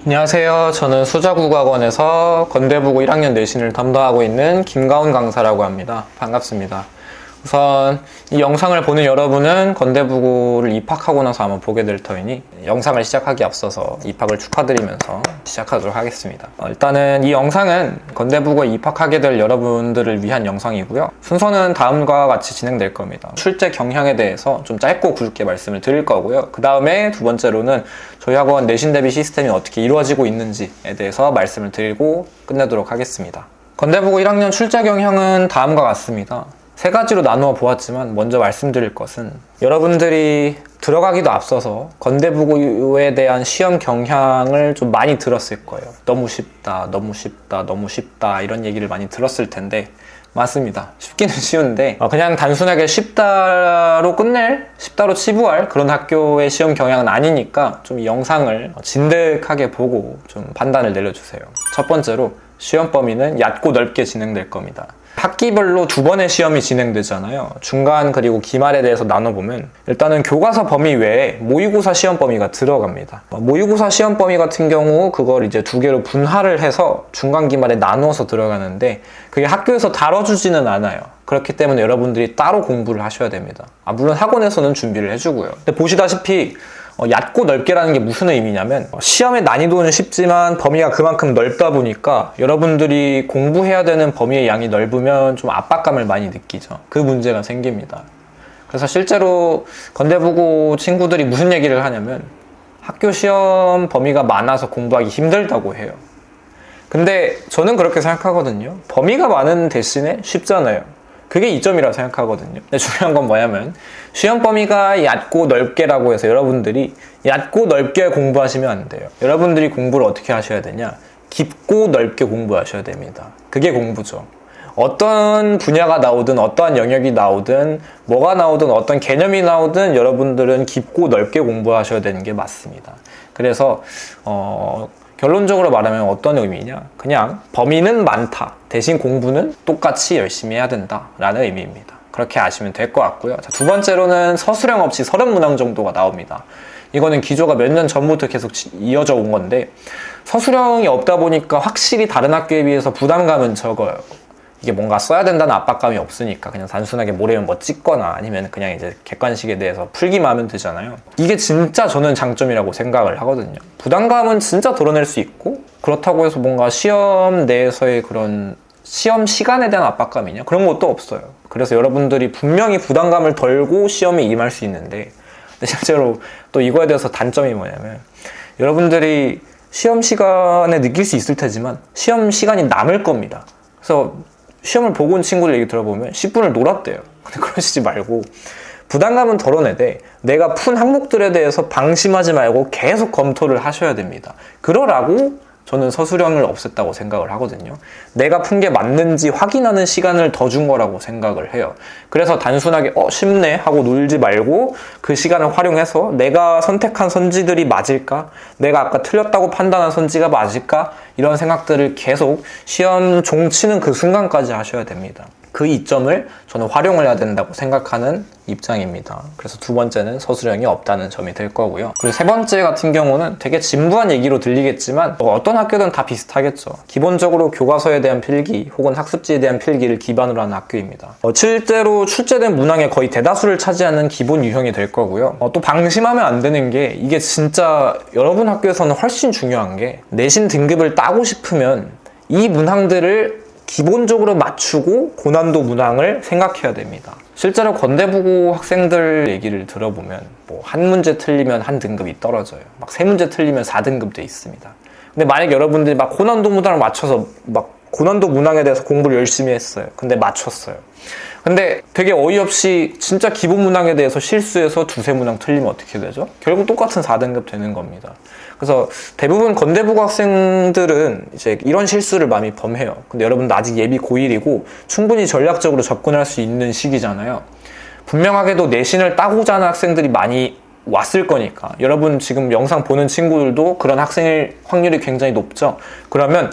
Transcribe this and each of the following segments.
안녕하세요. 저는 수자국악원에서 건대부고 1학년 내신을 담당하고 있는 김가훈 강사라고 합니다. 반갑습니다. 우선 이 영상을 보는 여러분은 건대부고를 입학하고 나서 아마 보게 될 터이니 영상을 시작하기 앞서서 입학을 축하드리면서 시작하도록 하겠습니다. 일단은 이 영상은 건대부고에 입학하게 될 여러분들을 위한 영상이고요. 순서는 다음과 같이 진행될 겁니다. 출제 경향에 대해서 좀 짧고 굵게 말씀을 드릴 거고요. 그 다음에 두 번째로는 저희 학원 내신 대비 시스템이 어떻게 이루어지고 있는지에 대해서 말씀을 드리고 끝내도록 하겠습니다. 건대부고 1학년 출제 경향은 다음과 같습니다. 세 가지로 나누어 보았지만 먼저 말씀드릴 것은 여러분들이 들어가기도 앞서서 건대부고에 대한 시험 경향을 좀 많이 들었을 거예요. 너무 쉽다, 너무 쉽다, 너무 쉽다 이런 얘기를 많이 들었을 텐데 맞습니다. 쉽기는 쉬운데 그냥 단순하게 쉽다로 끝낼, 쉽다로 치부할 그런 학교의 시험 경향은 아니니까 좀 이 영상을 진득하게 보고 좀 판단을 내려주세요. 첫 번째로 시험 범위는 얕고 넓게 진행될 겁니다. 학기별로 두 번의 시험이 진행되잖아요. 중간 그리고 기말에 대해서 나눠보면 일단은 교과서 범위 외에 모의고사 시험 범위가 들어갑니다. 모의고사 시험 범위 같은 경우 그걸 이제 두 개로 분할을 해서 중간 기말에 나누어서 들어가는데 그게 학교에서 다뤄주지는 않아요. 그렇기 때문에 여러분들이 따로 공부를 하셔야 됩니다. 물론 학원에서는 준비를 해주고요. 근데 보시다시피 얕고 넓게라는 게 무슨 의미냐면 시험의 난이도는 쉽지만 범위가 그만큼 넓다 보니까 여러분들이 공부해야 되는 범위의 양이 넓으면 좀 압박감을 많이 느끼죠. 그 문제가 생깁니다. 그래서 실제로 건대부고 친구들이 무슨 얘기를 하냐면 학교 시험 범위가 많아서 공부하기 힘들다고 해요. 근데 저는 그렇게 생각하거든요. 범위가 많은 대신에 쉽잖아요. 그게 이점이라고 생각하거든요. 근데 중요한 건 뭐냐면 시험 범위가 얕고 넓게라고 해서 여러분들이 얕고 넓게 공부하시면 안 돼요. 여러분들이 공부를 어떻게 하셔야 되냐? 깊고 넓게 공부하셔야 됩니다. 그게 공부죠. 어떤 분야가 나오든 어떠한 영역이 나오든 뭐가 나오든 어떤 개념이 나오든 여러분들은 깊고 넓게 공부하셔야 되는 게 맞습니다. 그래서 결론적으로 말하면 어떤 의미냐? 그냥 범위는 많다. 대신 공부는 똑같이 열심히 해야 된다라는 의미입니다. 그렇게 아시면 될 것 같고요. 자, 두 번째로는 서술형 없이 30문항 정도가 나옵니다. 이거는 기조가 몇 년 전부터 계속 이어져 온 건데 서술형이 없다 보니까 확실히 다른 학교에 비해서 부담감은 적어요. 이게 뭔가 써야 된다는 압박감이 없으니까 그냥 단순하게 모래면 뭐 찍거나 아니면 그냥 이제 객관식에 대해서 풀기만 하면 되잖아요. 이게 진짜 저는 장점이라고 생각을 하거든요. 부담감은 진짜 덜어낼 수 있고 그렇다고 해서 뭔가 시험 내에서의 그런 시험 시간에 대한 압박감이냐? 그런 것도 없어요. 그래서 여러분들이 분명히 부담감을 덜고 시험에 임할 수 있는데 근데 실제로 또 이거에 대해서 단점이 뭐냐면 여러분들이 시험 시간에 느낄 수 있을 테지만 시험 시간이 남을 겁니다. 그래서 시험을 보고 온 친구들 얘기 들어보면 10분을 놀았대요. 근데 그러시지 말고 부담감은 덜어내되 내가 푼 항목들에 대해서 방심하지 말고 계속 검토를 하셔야 됩니다. 그러라고 저는 서술형을 없앴다고 생각을 하거든요. 내가 푼 게 맞는지 확인하는 시간을 더 준 거라고 생각을 해요. 그래서 단순하게 쉽네 하고 놀지 말고 그 시간을 활용해서 내가 선택한 선지들이 맞을까? 내가 아까 틀렸다고 판단한 선지가 맞을까? 이런 생각들을 계속 시험 종치는 그 순간까지 하셔야 됩니다. 그 이점을 저는 활용을 해야 된다고 생각하는 입장입니다. 그래서 두 번째는 서술형이 없다는 점이 될 거고요. 그리고 세 번째 같은 경우는 되게 진부한 얘기로 들리겠지만 어떤 학교든 다 비슷하겠죠. 기본적으로 교과서에 대한 필기 혹은 학습지에 대한 필기를 기반으로 하는 학교입니다. 실제로 출제된 문항의 거의 대다수를 차지하는 기본 유형이 될 거고요. 또 방심하면 안 되는 게 이게 진짜 여러분 학교에서는 훨씬 중요한 게 내신 등급을 따고 싶으면 이 문항들을 기본적으로 맞추고 고난도 문항을 생각해야 됩니다. 실제로 건대부고 학생들 얘기를 들어보면 한 문제 틀리면 한 등급이 떨어져요. 막 세 문제 틀리면 4등급도 있습니다. 근데 만약 여러분들이 막 고난도 문항을 맞춰서 막 고난도 문항에 대해서 공부를 열심히 했어요. 근데 맞췄어요. 근데 되게 어이없이 진짜 기본 문항에 대해서 실수해서 두세 문항 틀리면 어떻게 되죠? 결국 똑같은 4등급 되는 겁니다. 그래서 대부분 건대부고 학생들은 이제 이런 실수를 많이 범해요. 근데 여러분도 아직 예비 고1이고 충분히 전략적으로 접근할 수 있는 시기잖아요. 분명하게도 내신을 따고자 하는 학생들이 많이 왔을 거니까 여러분 지금 영상 보는 친구들도 그런 학생일 확률이 굉장히 높죠. 그러면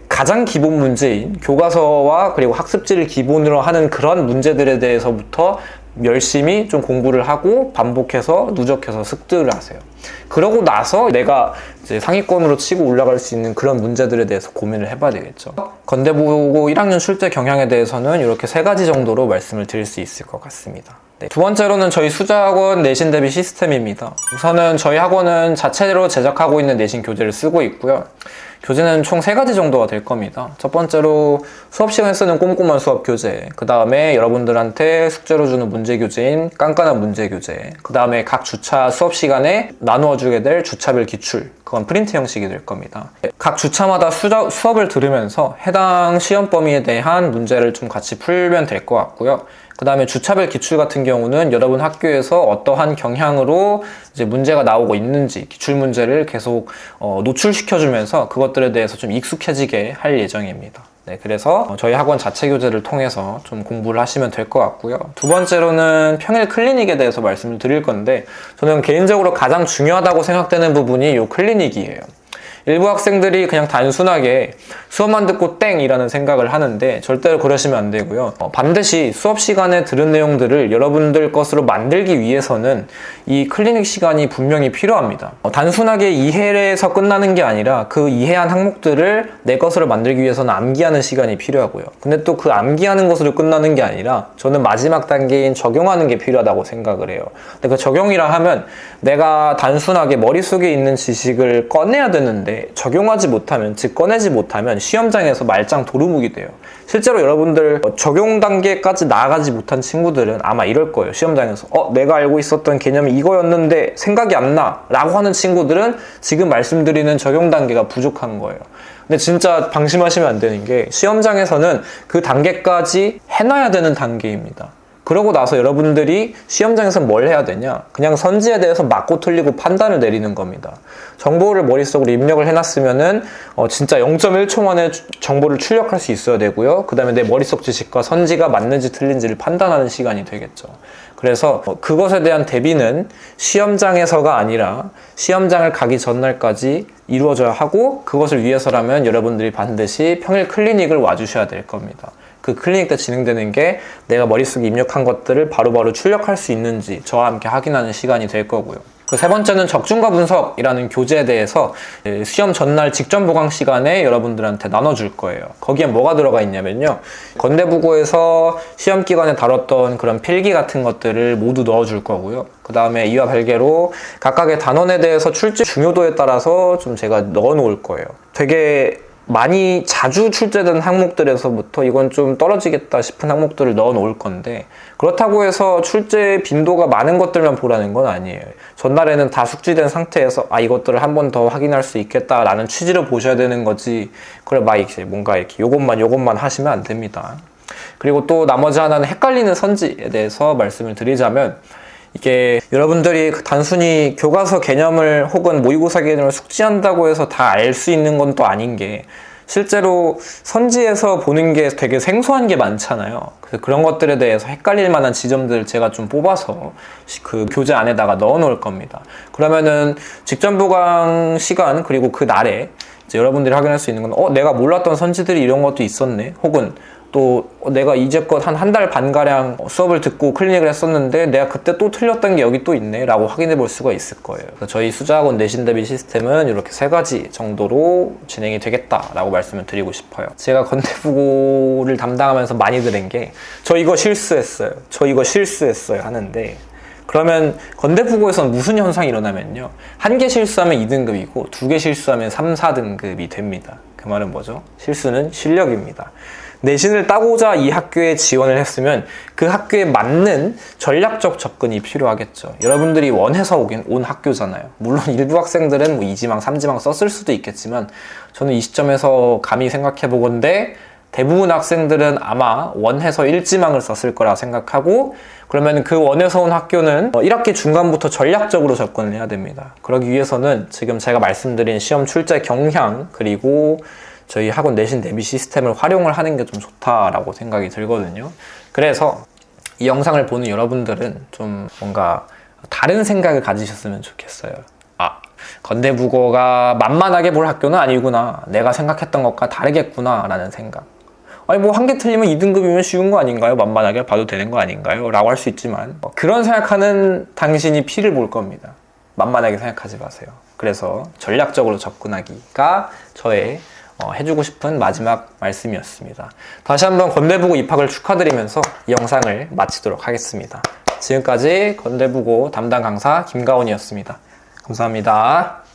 가장 기본 문제인 교과서와 그리고 학습지를 기본으로 하는 그런 문제들에 대해서부터 열심히 좀 공부를 하고 반복해서 누적해서 습득을 하세요. 그러고 나서 내가 이제 상위권으로 치고 올라갈 수 있는 그런 문제들에 대해서 고민을 해봐야 되겠죠. 건대부고 1학년 출제 경향에 대해서는 이렇게 3가지 정도로 말씀을 드릴 수 있을 것 같습니다. 네. 두 번째로는 저희 수자학원 내신 대비 시스템입니다. 우선은 저희 학원은 자체로 제작하고 있는 내신 교재를 쓰고 있고요. 교재는 총 3가지 정도가 될 겁니다. 첫 번째로 수업 시간에 쓰는 꼼꼼한 수업 교재, 그 다음에 여러분들한테 숙제로 주는 문제 교재인 깐깐한 문제 교재, 그 다음에 각 주차 수업 시간에 나누어 주게 될 주차별 기출, 그건 프린트 형식이 될 겁니다. 각 주차마다 수업을 들으면서 해당 시험 범위에 대한 문제를 좀 같이 풀면 될 것 같고요. 그 다음에 주차별 기출 같은 경우는 여러분 학교에서 어떠한 경향으로 이제 문제가 나오고 있는지 기출 문제를 계속 노출시켜주면서 그것들에 대해서 좀 익숙해지게 할 예정입니다. 네, 그래서 저희 학원 자체 교재를 통해서 좀 공부를 하시면 될 것 같고요. 두 번째로는 평일 클리닉에 대해서 말씀을 드릴 건데, 저는 개인적으로 가장 중요하다고 생각되는 부분이 이 클리닉이에요. 일부 학생들이 그냥 단순하게 수업만 듣고 땡이라는 생각을 하는데 절대로 그러시면 안 되고요. 반드시 수업 시간에 들은 내용들을 여러분들 것으로 만들기 위해서는 이 클리닉 시간이 분명히 필요합니다. 단순하게 이해해서 끝나는 게 아니라 그 이해한 항목들을 내 것으로 만들기 위해서는 암기하는 시간이 필요하고요. 근데 또 그 암기하는 것으로 끝나는 게 아니라 저는 마지막 단계인 적용하는 게 필요하다고 생각을 해요. 근데 그 적용이라 하면 내가 단순하게 머릿속에 있는 지식을 꺼내야 되는데 적용하지 못하면, 즉 꺼내지 못하면 시험장에서 말짱 도루묵이 돼요. 실제로 여러분들 적용 단계까지 나아가지 못한 친구들은 아마 이럴 거예요. 시험장에서 내가 알고 있었던 개념이 이거였는데 생각이 안 나 라고 하는 친구들은 지금 말씀드리는 적용 단계가 부족한 거예요. 근데 진짜 방심하시면 안 되는 게 시험장에서는 그 단계까지 해놔야 되는 단계입니다. 그러고 나서 여러분들이 시험장에서 뭘 해야 되냐? 그냥 선지에 대해서 맞고 틀리고 판단을 내리는 겁니다. 정보를 머릿속으로 입력을 해놨으면은 진짜 0.1초 만에 정보를 출력할 수 있어야 되고요. 그 다음에 내 머릿속 지식과 선지가 맞는지 틀린지를 판단하는 시간이 되겠죠. 그래서 그것에 대한 대비는 시험장에서가 아니라 시험장을 가기 전날까지 이루어져야 하고, 그것을 위해서라면 여러분들이 반드시 평일 클리닉을 와주셔야 될 겁니다. 그 클리닉 때 진행되는 게 내가 머릿속에 입력한 것들을 바로바로 출력할 수 있는지 저와 함께 확인하는 시간이 될 거고요. 그 세 번째는 적중과 분석이라는 교재에 대해서 시험 전날 직전 보강 시간에 여러분들한테 나눠줄 거예요. 거기에 뭐가 들어가 있냐면요, 건대부고에서 시험 기간에 다뤘던 그런 필기 같은 것들을 모두 넣어줄 거고요. 그 다음에 이와 별개로 각각의 단원에 대해서 출제 중요도에 따라서 좀 제가 넣어 놓을 거예요. 되게 많이 자주 출제된 항목들에서부터 이건 좀 떨어지겠다 싶은 항목들을 넣어 놓을 건데, 그렇다고 해서 출제 빈도가 많은 것들만 보라는 건 아니에요. 전날에는 다 숙지된 상태에서 이것들을 한 번 더 확인할 수 있겠다라는 취지로 보셔야 되는 거지, 그걸 막 이렇게 뭔가 이렇게 요것만 하시면 안 됩니다. 그리고 또 나머지 하나는 헷갈리는 선지에 대해서 말씀을 드리자면, 이게 여러분들이 단순히 교과서 개념을 혹은 모의고사 개념을 숙지한다고 해서 다 알 수 있는 건 또 아닌 게, 실제로 선지에서 보는 게 되게 생소한 게 많잖아요. 그래서 그런 것들에 대해서 헷갈릴 만한 지점들을 제가 좀 뽑아서 그 교재 안에다가 넣어 놓을 겁니다. 그러면은 직전 보강 시간 그리고 그 날에 이제 여러분들이 확인할 수 있는 건 내가 몰랐던 선지들이 이런 것도 있었네, 혹은 또 내가 이제껏 한 달 반가량 수업을 듣고 클리닉을 했었는데 내가 그때 또 틀렸던 게 여기 또 있네 라고 확인해 볼 수가 있을 거예요. 그래서 저희 수자학원 내신 대비 시스템은 이렇게 3가지 정도로 진행이 되겠다라고 말씀을 드리고 싶어요. 제가 건대부고를 담당하면서 많이 들은 게 저 이거 실수했어요 하는데, 그러면 건대부고에서는 무슨 현상이 일어나면요, 1개 실수하면 2등급이고 2개 실수하면 3, 4등급이 됩니다. 그 말은 뭐죠? 실수는 실력입니다. 내신을 따고자 이 학교에 지원을 했으면 그 학교에 맞는 전략적 접근이 필요하겠죠. 여러분들이 원해서 온 학교잖아요. 물론 일부 학생들은 2지망, 3지망 썼을 수도 있겠지만, 저는 이 시점에서 감히 생각해 보건대 대부분 학생들은 아마 원해서 1지망을 썼을 거라 생각하고, 그러면 그 원해서 온 학교는 1학기 중간부터 전략적으로 접근을 해야 됩니다. 그러기 위해서는 지금 제가 말씀드린 시험 출제 경향, 그리고 저희 학원 내신 대비 시스템을 활용을 하는 게 좀 좋다라고 생각이 들거든요. 그래서 이 영상을 보는 여러분들은 좀 뭔가 다른 생각을 가지셨으면 좋겠어요. 건대부고가 만만하게 볼 학교는 아니구나, 내가 생각했던 것과 다르겠구나 라는 생각. 뭐 한 개 틀리면 2등급이면 쉬운 거 아닌가요? 만만하게 봐도 되는 거 아닌가요? 라고 할 수 있지만, 그런 생각하는 당신이 피를 볼 겁니다. 만만하게 생각하지 마세요. 그래서 전략적으로 접근하기가 저의 해주고 싶은 마지막 말씀이었습니다. 다시 한번 건대부고 입학을 축하드리면서 이 영상을 마치도록 하겠습니다. 지금까지 건대부고 담당 강사 김가온이었습니다. 감사합니다.